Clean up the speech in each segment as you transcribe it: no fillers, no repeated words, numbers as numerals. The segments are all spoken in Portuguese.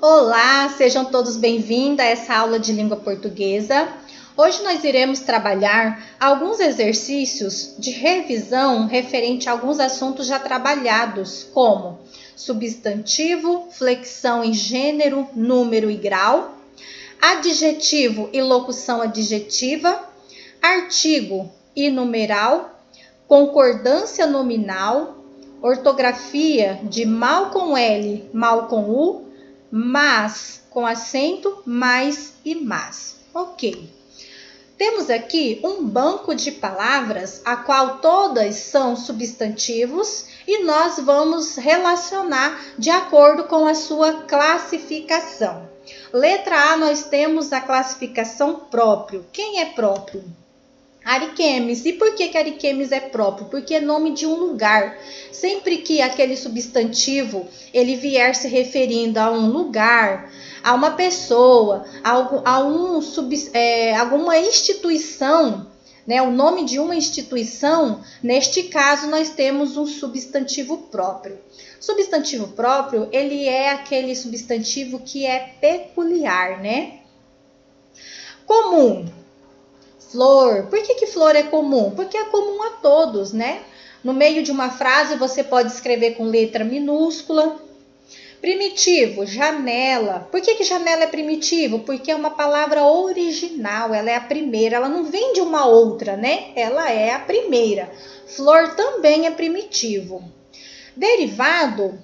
Olá, sejam todos bem-vindos a essa aula de língua portuguesa. Hoje nós iremos trabalhar alguns exercícios de revisão referente a alguns assuntos já trabalhados, como substantivo, flexão em gênero, número e grau, adjetivo e locução adjetiva, artigo e numeral, concordância nominal, ortografia de mal com L, mal com U, mas com acento, mais e mas. Ok. Temos aqui um banco de palavras, a qual todas são substantivos, e nós vamos relacionar de acordo com a sua classificação. Letra A, nós temos a classificação próprio. Quem é próprio? Ariquemes. E por que Ariquemes é próprio? Porque é nome de um lugar. Sempre que aquele substantivo ele vier se referindo a um lugar, a uma pessoa, alguma instituição, né, o nome de uma instituição, neste caso nós temos um substantivo próprio. Substantivo próprio, ele é aquele substantivo que é peculiar, né? Comum. Flor. Por que flor é comum? Porque é comum a todos, né? No meio de uma frase você pode escrever com letra minúscula. Primitivo, janela. Por que janela é primitivo? Porque é uma palavra original, ela é a primeira, ela não vem de uma outra, né? Ela é a primeira. Flor também é primitivo. Derivado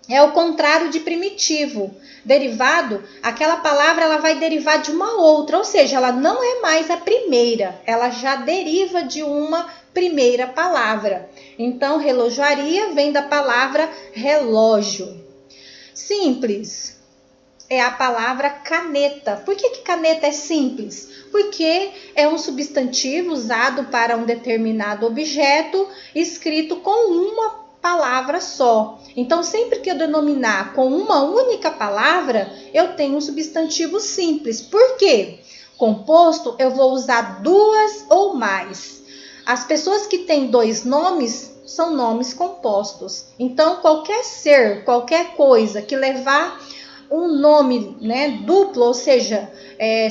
é o contrário de primitivo. Derivado, aquela palavra ela vai derivar de uma outra, ou seja, ela não é mais a primeira, ela já deriva de uma primeira palavra. Então, relojoaria vem da palavra relógio. Simples é a palavra caneta. Por que caneta é simples? Porque é um substantivo usado para um determinado objeto escrito com uma palavra só. Então, sempre que eu denominar com uma única palavra, eu tenho um substantivo simples. Por quê? Composto, eu vou usar duas ou mais. As pessoas que têm dois nomes são nomes compostos. Então, qualquer ser, qualquer coisa que levar um nome, né, duplo, ou seja,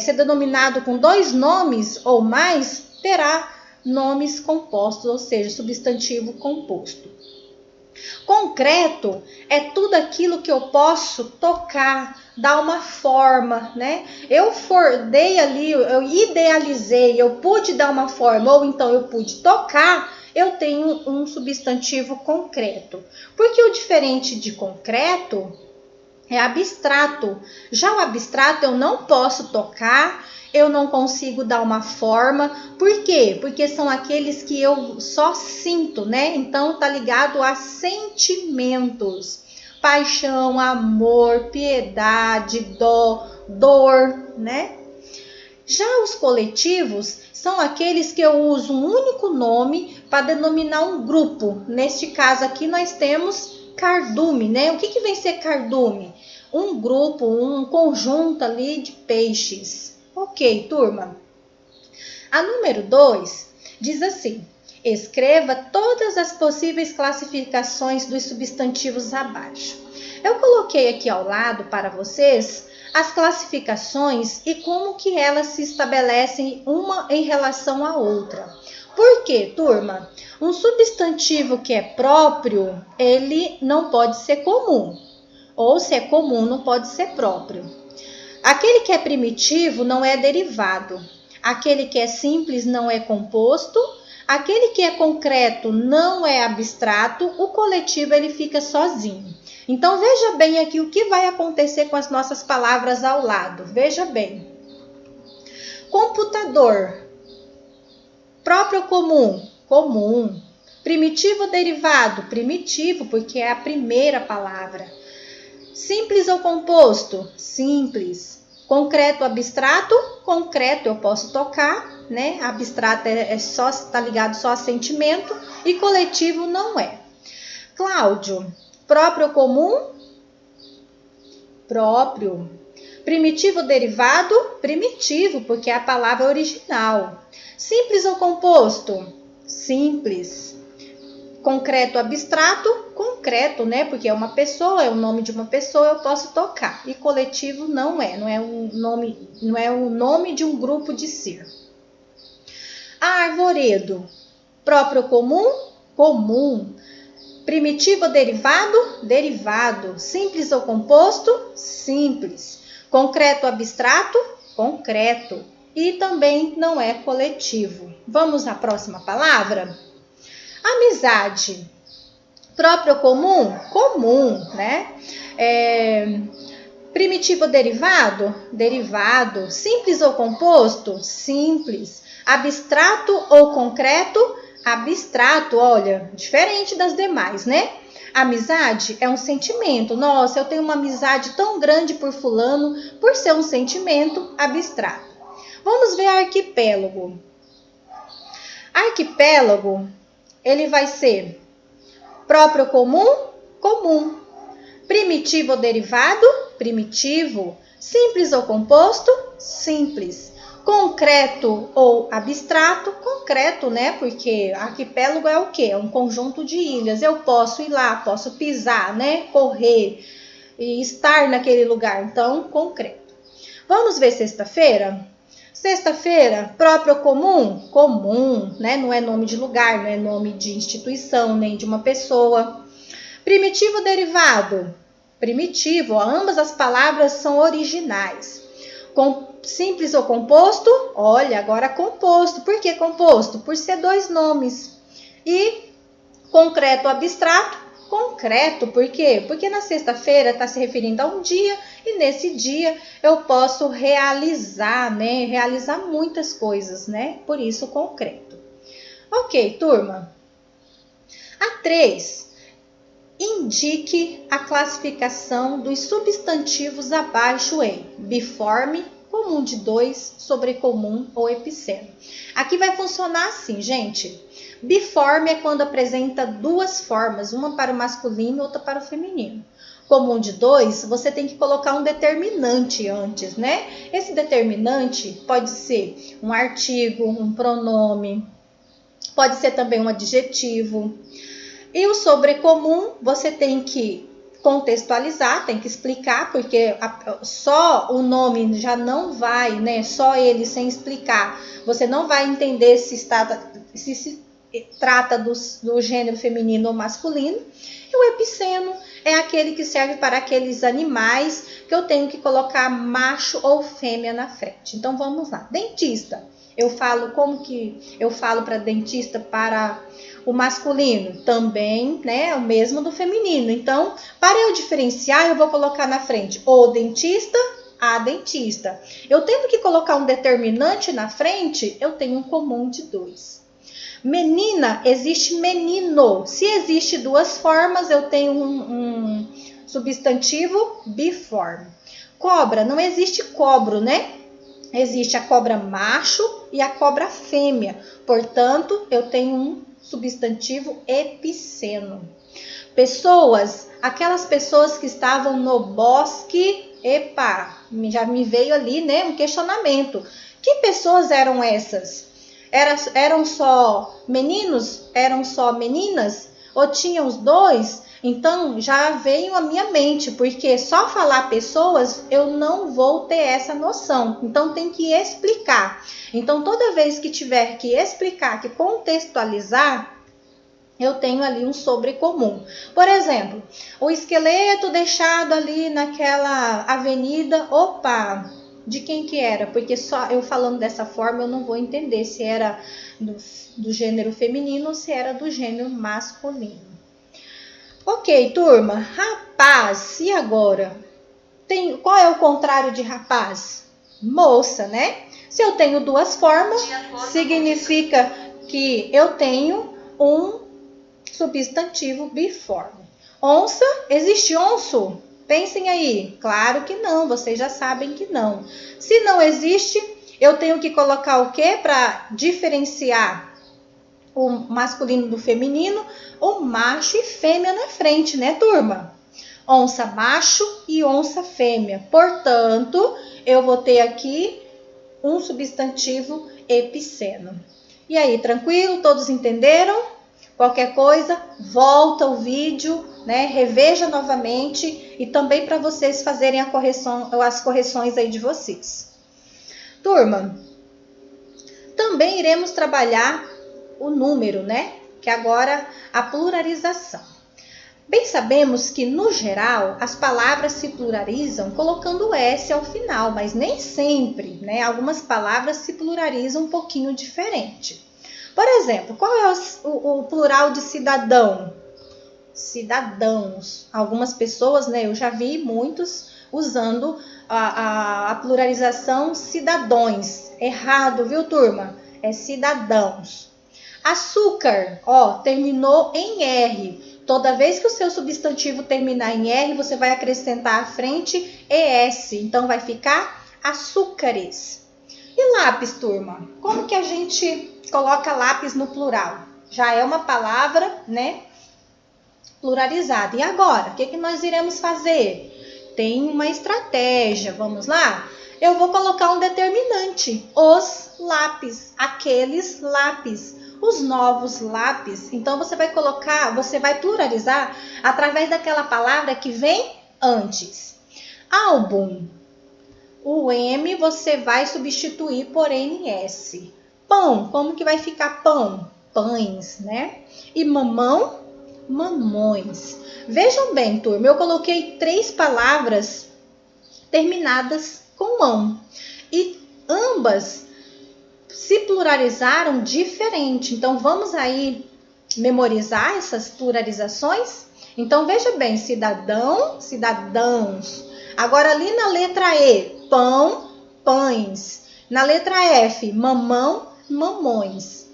ser denominado com dois nomes ou mais, terá nomes compostos, ou seja, substantivo composto. Concreto é tudo aquilo que eu posso tocar, dar uma forma, né? Eu dei ali, eu idealizei, eu pude dar uma forma, ou então eu pude tocar, eu tenho um substantivo concreto. Porque o diferente de concreto é abstrato. Já o abstrato eu não posso tocar, eu não consigo dar uma forma. Por quê? Porque são aqueles que eu só sinto, né? Então tá ligado a sentimentos. Paixão, amor, piedade, dó, dor, né? Já os coletivos são aqueles que eu uso um único nome para denominar um grupo. Neste caso aqui nós temos cardume, né? O que vem ser cardume? Um grupo, um conjunto ali de peixes. Ok, turma. A número 2 diz assim: escreva todas as possíveis classificações dos substantivos abaixo. Eu coloquei aqui ao lado para vocês as classificações e como que elas se estabelecem uma em relação à outra. Por quê, turma? Um substantivo que é próprio, ele não pode ser comum. Ou se é comum, não pode ser próprio. Aquele que é primitivo não é derivado. Aquele que é simples não é composto. Aquele que é concreto não é abstrato. O coletivo ele fica sozinho. Então, veja bem aqui o que vai acontecer com as nossas palavras ao lado. Veja bem. Computador. Próprio comum. Comum. Primitivo derivado. Primitivo, porque é a primeira palavra. Simples ou composto? Simples. Concreto, abstrato? Concreto eu posso tocar, né? Abstrato está ligado só a sentimento e coletivo não é. Cláudio, próprio ou comum? Próprio. Primitivo derivado? Primitivo, porque é a palavra original. Simples ou composto? Simples. Concreto, abstrato? concreto, né? Porque é uma pessoa, é o nome de uma pessoa, eu posso tocar. E coletivo não é o nome de um grupo de ser. Arvoredo, próprio comum, comum. Primitivo ou derivado, derivado. Simples ou composto, simples. Concreto ou abstrato, concreto. E também não é coletivo. Vamos à próxima palavra? Amizade. Próprio comum? Comum, né? Primitivo ou derivado? Derivado. Simples ou composto? Simples. Abstrato ou concreto? Abstrato. Olha, diferente das demais, né? Amizade é um sentimento. Nossa, eu tenho uma amizade tão grande por fulano, por ser um sentimento abstrato. Vamos ver arquipélago. Arquipélago, ele vai ser próprio comum, comum. Primitivo ou derivado, primitivo. Simples ou composto, simples. Concreto ou abstrato, concreto, né? Porque arquipélago é o quê? É um conjunto de ilhas. Eu posso ir lá, posso pisar, né? Correr e estar naquele lugar. Então, concreto. Vamos ver sexta-feira? Sexta-feira, próprio comum? Comum, né? Não é nome de lugar, não é nome de instituição, nem de uma pessoa. Primitivo derivado? Primitivo, ambas as palavras são originais. Simples ou composto? Olha, agora composto. Por que composto? Por ser dois nomes. E concreto ou abstrato? Concreto, por quê? Porque na sexta-feira está se referindo a um dia e nesse dia eu posso realizar, né? Realizar muitas coisas, né? Por isso, concreto. Ok, turma. A 3. Indique a classificação dos substantivos abaixo em biforme, comum de 2, sobrecomum ou epiceno. Aqui vai funcionar assim, gente. Biforme é quando apresenta duas formas, uma para o masculino e outra para o feminino. Comum de 2, você tem que colocar um determinante antes, né? Esse determinante pode ser um artigo, um pronome, pode ser também um adjetivo. E o sobrecomum, você tem que contextualizar, tem que explicar, porque só o nome já não vai, né? Só ele sem explicar, você não vai entender se trata do gênero feminino ou masculino. E o epiceno é aquele que serve para aqueles animais que eu tenho que colocar macho ou fêmea na frente. Então vamos lá. Dentista. Eu falo como que eu falo para dentista para o masculino? Também, né, o mesmo do feminino. Então, para eu diferenciar, eu vou colocar na frente o dentista, a dentista. Eu tendo que colocar um determinante na frente, eu tenho um comum de 2. Menina, existe menino. Se existe duas formas, eu tenho um substantivo biforme. Cobra, não existe cobro, né? Existe a cobra macho e a cobra fêmea. Portanto, eu tenho um substantivo epiceno. Pessoas, aquelas pessoas que estavam no bosque, já me veio ali, né, um questionamento. Que pessoas eram essas? Eram só meninos? Eram só meninas? Ou tinham os dois? Então, já veio à minha mente, porque só falar pessoas, eu não vou ter essa noção. Então, tem que explicar. Então, toda vez que tiver que explicar, que contextualizar, eu tenho ali um sobrecomum. Por exemplo, o esqueleto deixado ali naquela avenida, de quem que era? Porque só eu falando dessa forma, eu não vou entender se era do gênero feminino ou se era do gênero masculino. Ok, turma. Rapaz, e agora? Qual é o contrário de rapaz? Moça, né? Se eu tenho duas formas, significa que eu tenho um substantivo biforme. Onça, existe onço? Pensem aí. Claro que não, vocês já sabem que não. Se não existe, eu tenho que colocar o quê para diferenciar o masculino do feminino? O macho e fêmea na frente, né, turma? Onça macho e onça fêmea. Portanto, eu vou ter aqui um substantivo epiceno. E aí, tranquilo? Todos entenderam? Qualquer coisa, volta o vídeo, né? Reveja novamente e também para vocês fazerem as correções aí de vocês. Turma, também iremos trabalhar o número, né? Que agora a pluralização. Bem sabemos que, no geral, as palavras se pluralizam colocando o S ao final, mas nem sempre, né? Algumas palavras se pluralizam um pouquinho diferente. Por exemplo, qual é o plural de cidadão? Cidadãos. Algumas pessoas, né? Eu já vi muitos usando a pluralização cidadões. Errado, viu, turma? É cidadãos. Açúcar, ó, terminou em R. Toda vez que o seu substantivo terminar em R, você vai acrescentar à frente ES. Então, vai ficar açúcares. E lápis, turma? Como que a gente coloca lápis no plural? Já é uma palavra, né, pluralizada. E agora? O que nós iremos fazer? Tem uma estratégia. Vamos lá? Eu vou colocar um determinante. Os lápis. Aqueles lápis. Os novos lápis. Então, você vai pluralizar através daquela palavra que vem antes. Álbum. O M você vai substituir por NS. Pão. Como que vai ficar pão? Pães, né? E mamão? Mamões. Vejam bem, turma, eu coloquei 3 palavras terminadas com mão. E ambas se pluralizaram diferente. Então, vamos aí memorizar essas pluralizações? Então, veja bem, cidadão, cidadãos. Agora, ali na letra E, pão, pães. Na letra F, mamão, mamões.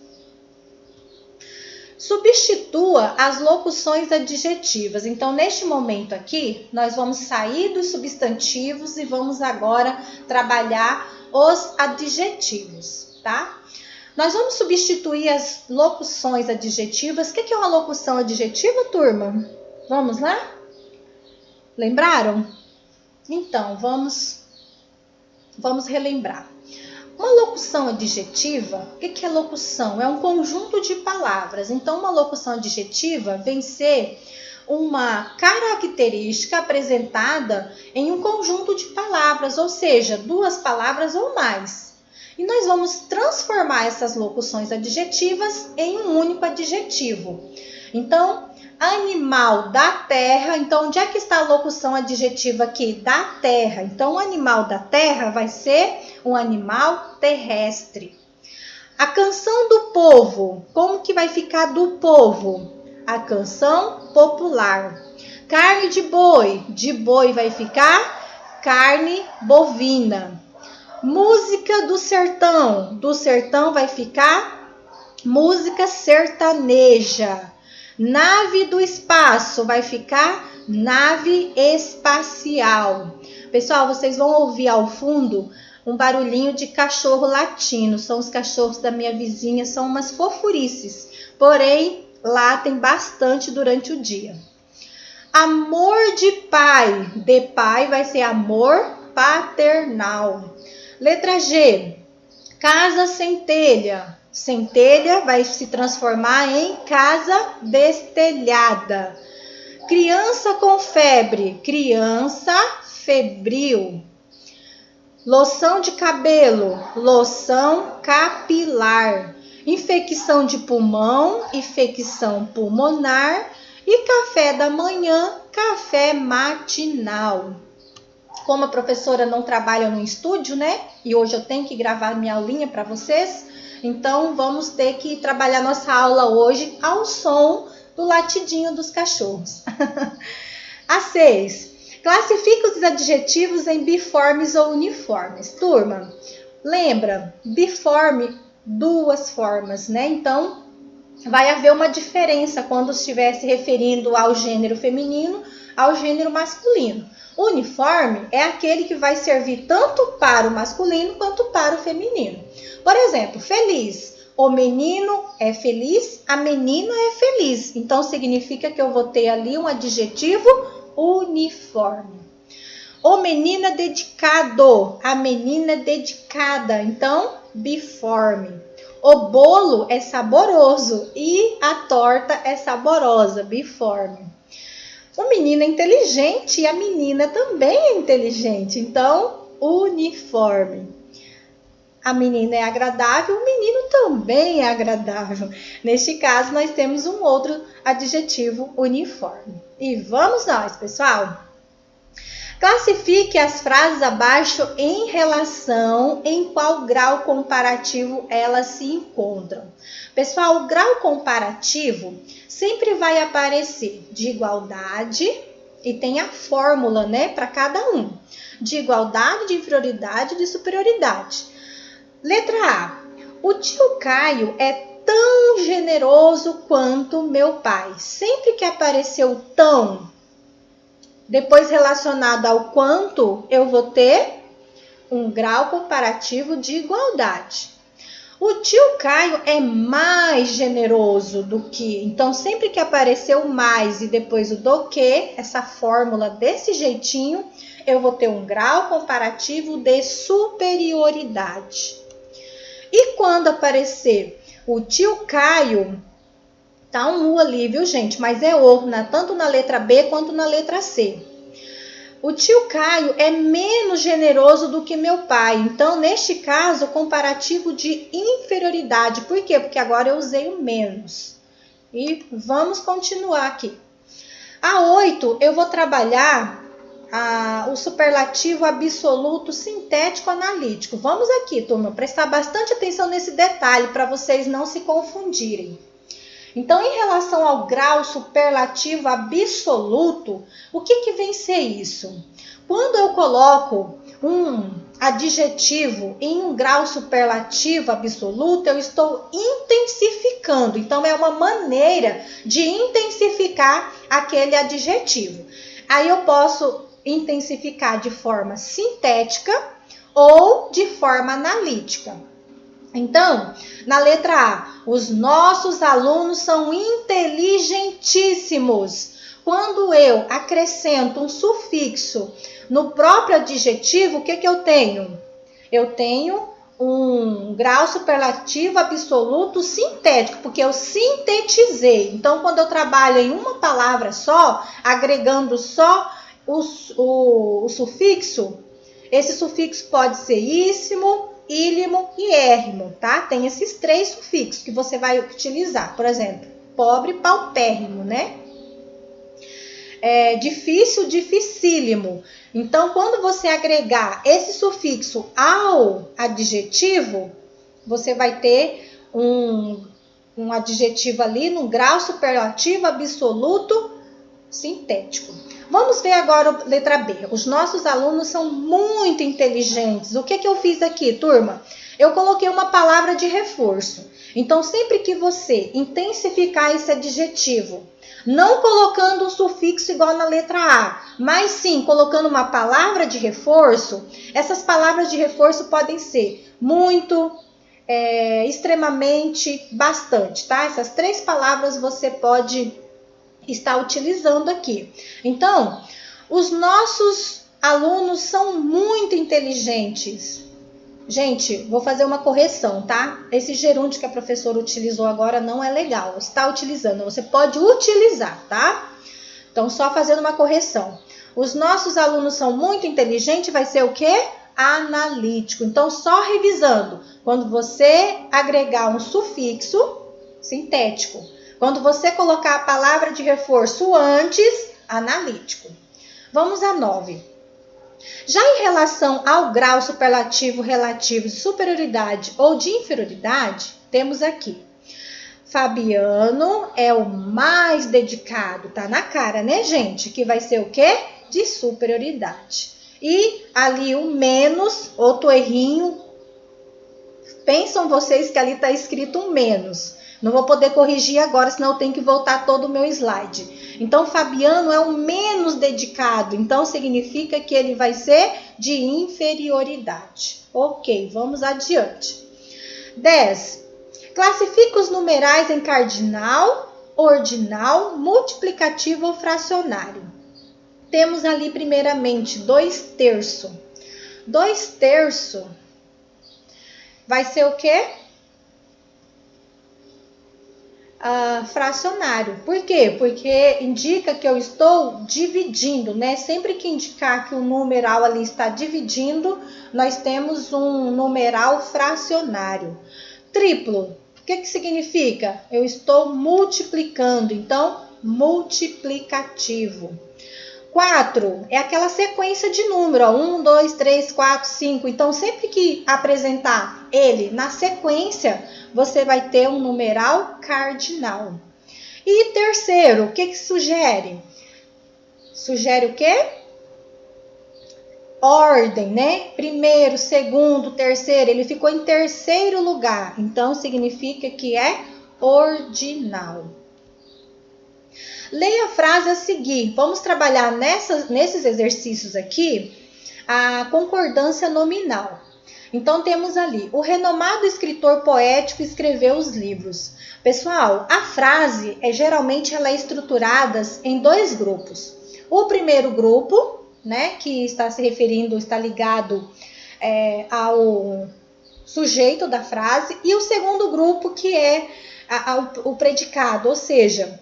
Substitua as locuções adjetivas. Então, neste momento aqui, nós vamos sair dos substantivos e vamos agora trabalhar os adjetivos, tá? Nós vamos substituir as locuções adjetivas. O que é uma locução adjetiva, turma? Vamos lá? Lembraram? Então, vamos relembrar. Uma locução adjetiva, o que é locução? É um conjunto de palavras. Então, uma locução adjetiva vem ser uma característica apresentada em um conjunto de palavras, ou seja, 2 palavras ou mais. E nós vamos transformar essas locuções adjetivas em um único adjetivo. Então, animal da terra. Então, onde é que está a locução adjetiva aqui? Da terra. Então, o animal da terra vai ser um animal terrestre. A canção do povo. Como que vai ficar do povo? A canção popular. Carne de boi vai ficar carne bovina. Música do sertão vai ficar música sertaneja. Nave do espaço vai ficar nave espacial. Pessoal, vocês vão ouvir ao fundo um barulhinho de cachorro latindo. São os cachorros da minha vizinha, são umas fofurices. Porém, latem bastante durante o dia. Amor de pai vai ser amor paternal. Letra G, casa sem telha. Sem telha vai se transformar em casa destelhada. Criança com febre, criança febril. Loção de cabelo, loção capilar. Infecção de pulmão, infecção pulmonar. E café da manhã, café matinal. Como a professora não trabalha no estúdio, né? E hoje eu tenho que gravar minha aulinha para vocês. Então, vamos ter que trabalhar nossa aula hoje ao som do latidinho dos cachorros. A 6. Classifica os adjetivos em biformes ou uniformes. Turma, lembra? Biforme, 2 formas, né? Então, vai haver uma diferença quando estiver se referindo ao gênero feminino, ao gênero masculino. Uniforme é aquele que vai servir tanto para o masculino quanto para o feminino. Por exemplo, feliz. O menino é feliz, a menina é feliz. Então, significa que eu vou ter ali um adjetivo uniforme. O menino é dedicado, a menina é dedicada. Então, biforme. O bolo é saboroso e a torta é saborosa, biforme. O menino é inteligente e a menina também é inteligente, então uniforme. A menina é agradável, o menino também é agradável. Neste caso, nós temos um outro adjetivo, uniforme. E vamos nós, pessoal. Classifique as frases abaixo em relação em qual grau comparativo elas se encontram. Pessoal, o grau comparativo sempre vai aparecer de igualdade e tem a fórmula, né, para cada um. De igualdade, de inferioridade e de superioridade. Letra A. O tio Caio é tão generoso quanto meu pai. Sempre que apareceu tão, depois relacionado ao quanto, eu vou ter um grau comparativo de igualdade. O tio Caio é mais generoso do que. Então, sempre que apareceu mais e depois o do que, essa fórmula desse jeitinho, eu vou ter um grau comparativo de superioridade. E quando aparecer o tio Caio, tá um U ali, viu, gente? Mas é O, tanto na letra B quanto na letra C. O tio Caio é menos generoso do que meu pai. Então, neste caso, comparativo de inferioridade. Por quê? Porque agora eu usei o menos. E vamos continuar aqui. A 8, eu vou trabalhar o superlativo absoluto sintético analítico. Vamos aqui, turma, prestar bastante atenção nesse detalhe para vocês não se confundirem. Então, em relação ao grau superlativo absoluto, o que vem ser isso? Quando eu coloco um adjetivo em um grau superlativo absoluto, eu estou intensificando. Então, é uma maneira de intensificar aquele adjetivo. Aí eu posso intensificar de forma sintética ou de forma analítica. Então, na letra A, os nossos alunos são inteligentíssimos. Quando eu acrescento um sufixo no próprio adjetivo, o que eu tenho? Eu tenho um grau superlativo absoluto sintético, porque eu sintetizei. Então, quando eu trabalho em uma palavra só, agregando só o sufixo, esse sufixo pode ser íssimo, ílimo e érrimo, tá? Tem esses 3 sufixos que você vai utilizar. Por exemplo, pobre, paupérrimo, né? Difícil, dificílimo. Então, quando você agregar esse sufixo ao adjetivo, você vai ter um adjetivo ali no grau superlativo absoluto sintético. Vamos ver agora a letra B. Os nossos alunos são muito inteligentes. O que eu fiz aqui, turma? Eu coloquei uma palavra de reforço. Então, sempre que você intensificar esse adjetivo, não colocando um sufixo igual na letra A, mas sim colocando uma palavra de reforço, essas palavras de reforço podem ser muito, extremamente, bastante, tá? Essas 3 palavras você pode estar utilizando aqui. Então, os nossos alunos são muito inteligentes. Gente, vou fazer uma correção, tá? Esse gerúndio que a professora utilizou agora não é legal. Está utilizando, você pode utilizar, tá? Então, só fazendo uma correção. Os nossos alunos são muito inteligentes, vai ser o quê? Analítico. Então, só revisando. Quando você agregar um sufixo sintético, quando você colocar a palavra de reforço antes, analítico. Vamos a 9. Já em relação ao grau superlativo relativo de superioridade ou de inferioridade, temos aqui. Fabiano é o mais dedicado. Tá na cara, né, gente? Que vai ser o quê? De superioridade. E ali o menos, outro errinho. Pensam vocês que ali está escrito um menos. Não vou poder corrigir agora, senão eu tenho que voltar todo o meu slide. Então, Fabiano é o menos dedicado. Então, significa que ele vai ser de inferioridade. Ok, vamos adiante. 10. Classifica os numerais em cardinal, ordinal, multiplicativo ou fracionário. Temos ali, primeiramente, 2/3. 2/3 vai ser o quê? fracionário. Por quê? Porque indica que eu estou dividindo, né? Sempre que indicar que o numeral ali está dividindo, nós temos um numeral fracionário. Triplo, o que significa? Eu estou multiplicando, então, multiplicativo. 4 é aquela sequência de número, 1, 2, 3, 4, 5. Então, sempre que apresentar ele na sequência, você vai ter um numeral cardinal. E terceiro, o que sugere? Sugere o quê? Ordem, né? Primeiro, segundo, terceiro. Ele ficou em terceiro lugar. Então, significa que é ordinal. Leia a frase a seguir. Vamos trabalhar nesses exercícios aqui a concordância nominal. Então, temos ali, o renomado escritor poético escreveu os livros. Pessoal, a frase, geralmente, ela é estruturada em dois grupos. O primeiro grupo, né, que está se referindo, está ligado ao sujeito da frase, e o segundo grupo, que é o predicado, ou seja,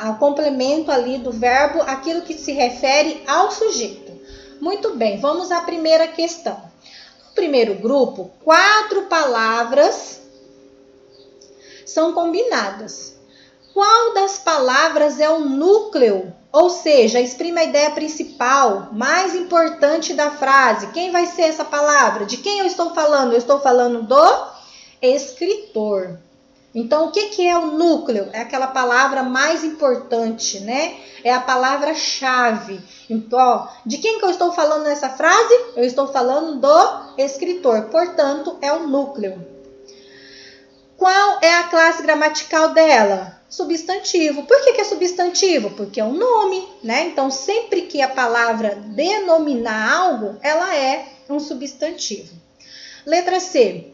ao complemento ali do verbo, aquilo que se refere ao sujeito. Muito bem, vamos à primeira questão. No primeiro grupo, 4 palavras são combinadas. Qual das palavras é o núcleo? Ou seja, exprime a ideia principal, mais importante da frase. Quem vai ser essa palavra? De quem eu estou falando? Eu estou falando do escritor. Então, o que é o núcleo? É aquela palavra mais importante, né? É a palavra-chave. Então, ó, de quem que eu estou falando nessa frase? Eu estou falando do escritor. Portanto, é o núcleo. Qual é a classe gramatical dela? Substantivo. Por que é substantivo? Porque é um nome, né? Então, sempre que a palavra denominar algo, ela é um substantivo. Letra C.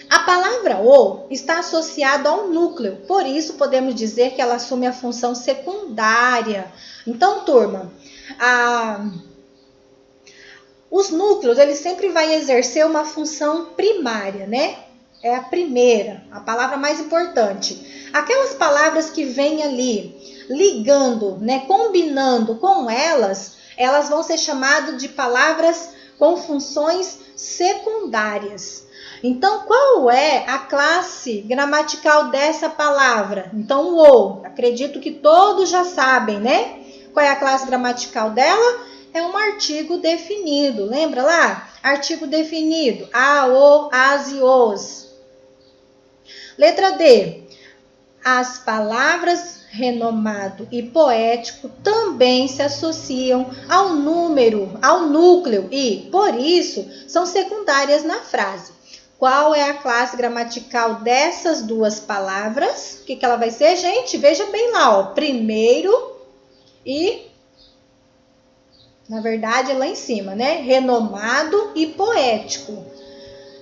A palavra o está associada ao núcleo, por isso podemos dizer que ela assume a função secundária. Então, turma, os núcleos, eles sempre vão exercer uma função primária, né? É a primeira, a palavra mais importante. Aquelas palavras que vêm ali ligando, né, combinando com elas vão ser chamadas de palavras com funções secundárias. Então, qual é a classe gramatical dessa palavra? Então, o, acredito que todos já sabem, né? Qual é a classe gramatical dela? É um artigo definido. Lembra lá? Artigo definido. A, o, as e os. Letra D. As palavras renomado e poético também se associam ao número, ao núcleo e, por isso, são secundárias na frase. Qual é a classe gramatical dessas duas palavras? O que ela vai ser, gente? Veja bem lá, ó. Primeiro e, na verdade, lá em cima, né? Renomado e poético.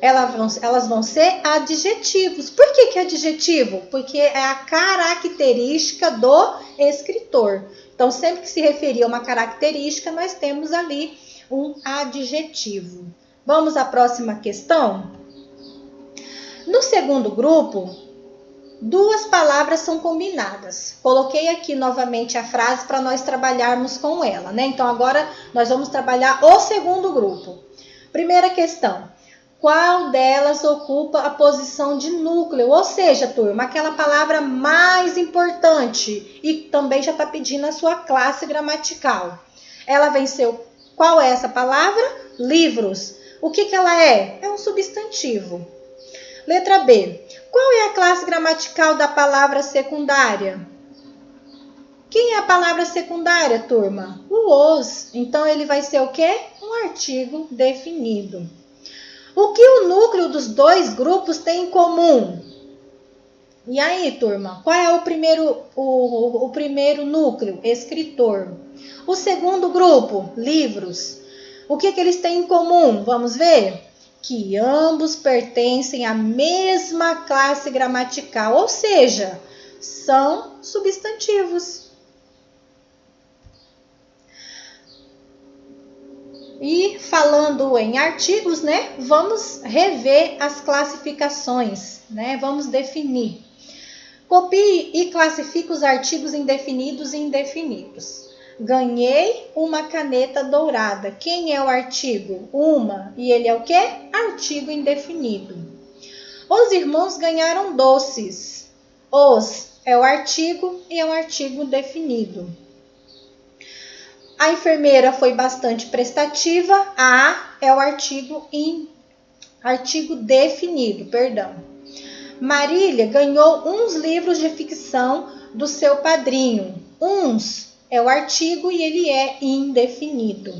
Elas vão ser adjetivos. Por que adjetivo? Porque é a característica do escritor. Então, sempre que se referir a uma característica, nós temos ali um adjetivo. Vamos à próxima questão? No segundo grupo, 2 palavras são combinadas. Coloquei aqui novamente a frase para nós trabalharmos com ela, né? Então, agora nós vamos trabalhar o segundo grupo. Primeira questão. Qual delas ocupa a posição de núcleo? Ou seja, turma, aquela palavra mais importante e também já está pedindo a sua classe gramatical. Ela venceu. Qual é essa palavra? Livros. O que ela é? É um substantivo. Letra B. Qual é a classe gramatical da palavra secundária? Quem é a palavra secundária, turma? O os. Então, ele vai ser o quê? Um artigo definido. O que o núcleo dos 2 grupos tem em comum? E aí, turma? Qual é o primeiro núcleo? Escritor. O segundo grupo? Livros. O que eles têm em comum? Vamos ver? Que ambos pertencem à mesma classe gramatical, ou seja, são substantivos. E falando em artigos, vamos rever as classificações, vamos definir. Copie e classifique os artigos indefinidos e indefinidos. Ganhei uma caneta dourada. Quem é o artigo? Uma. E ele é o quê? Artigo indefinido. Os irmãos ganharam doces. Os é o artigo e é um artigo definido. A enfermeira foi bastante prestativa. A é o artigo definido, perdão. Marília ganhou uns livros de ficção do seu padrinho. Uns é o artigo e ele é indefinido.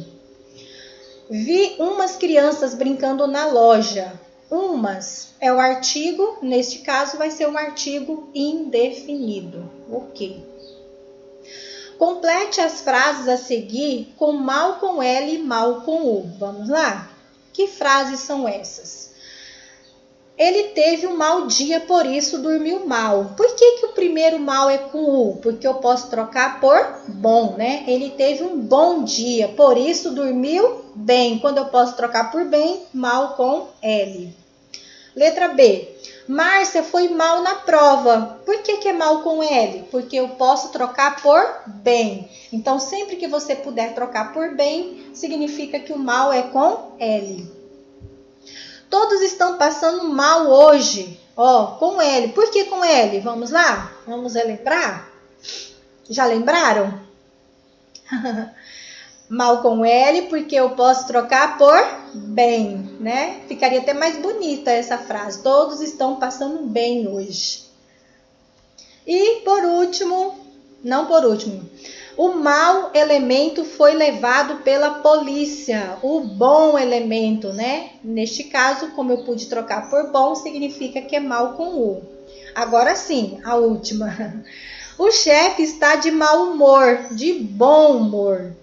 Vi umas crianças brincando na loja. Umas é o artigo, neste caso vai ser um artigo indefinido. Ok. Complete as frases a seguir com mal com L e mal com U. Vamos lá? Que frases são essas? Ele teve um mau dia, por isso dormiu mal. Por que o primeiro mal é com U? Porque eu posso trocar por bom, né? Ele teve um bom dia, por isso dormiu bem. Quando eu posso trocar por bem, mal com L. Letra B. Márcia foi mal na prova. Por que é mal com L? Porque eu posso trocar por bem. Então, sempre que você puder trocar por bem, significa que o mal é com L. Todos estão passando mal hoje. Ó, com L. Por que com L? Vamos lá? Vamos relembrar? Já lembraram? Mal com L, porque eu posso trocar por bem, né? Ficaria até mais bonita essa frase. Todos estão passando bem hoje. E por último, não por último, o mau elemento foi levado pela polícia. O bom elemento, né? Neste caso, como eu pude trocar por bom, significa que é mal com U. Agora sim, a última. O chefe está de mau humor, de bom humor.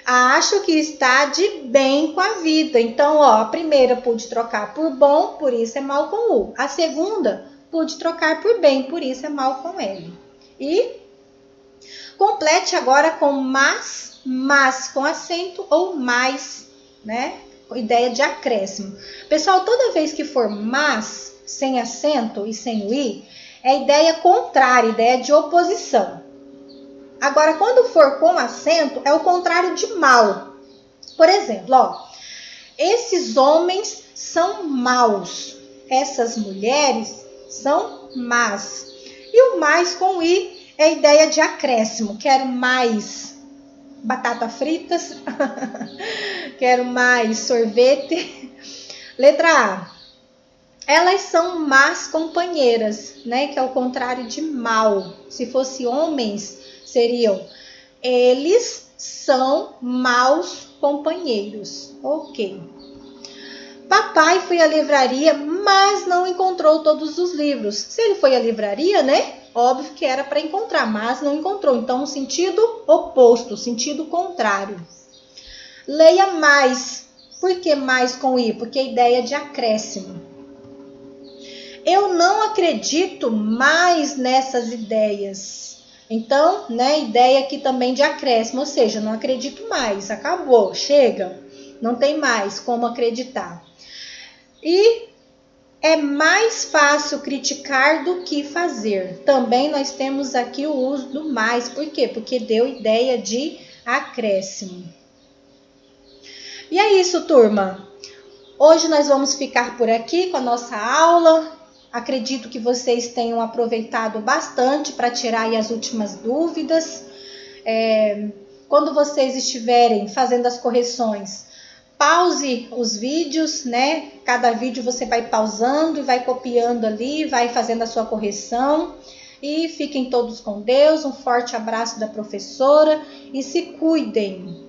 Acho que está de bem com a vida. Então, ó, a primeira pude trocar por bom, por isso é mal com U. A segunda pude trocar por bem, por isso é mal com L. E complete agora com mas com acento ou mais, né? Ideia de acréscimo. Pessoal, toda vez que for mas, sem acento e sem o i, é ideia contrária, ideia de oposição. Agora, quando for com acento, é o contrário de mal. Por exemplo, ó, esses homens são maus, essas mulheres são más. E o mais com i é a ideia de acréscimo. Quero mais batata fritas. Quero mais sorvete. Letra A. Elas são más companheiras, né? Que é o contrário de mal. Se fosse homens, seriam eles são maus companheiros. Ok. Papai foi à livraria, mas não encontrou todos os livros. Se ele foi à livraria, né? Óbvio que era para encontrar, mas não encontrou. Então, sentido oposto, sentido contrário. Leia mais. Por que mais com i? Porque é ideia de acréscimo. Eu não acredito mais nessas ideias. Então, né, ideia aqui também de acréscimo, ou seja, não acredito mais, acabou, chega, não tem mais como acreditar. E é mais fácil criticar do que fazer. Também nós temos aqui o uso do mais. Por quê? Porque deu ideia de acréscimo. E é isso, turma. Hoje nós vamos ficar por aqui com a nossa aula. Acredito que vocês tenham aproveitado bastante para tirar aí as últimas dúvidas. Quando vocês estiverem fazendo as correções, pause os vídeos, né? Cada vídeo você vai pausando e vai copiando ali, vai fazendo a sua correção. E fiquem todos com Deus. Um forte abraço da professora e se cuidem.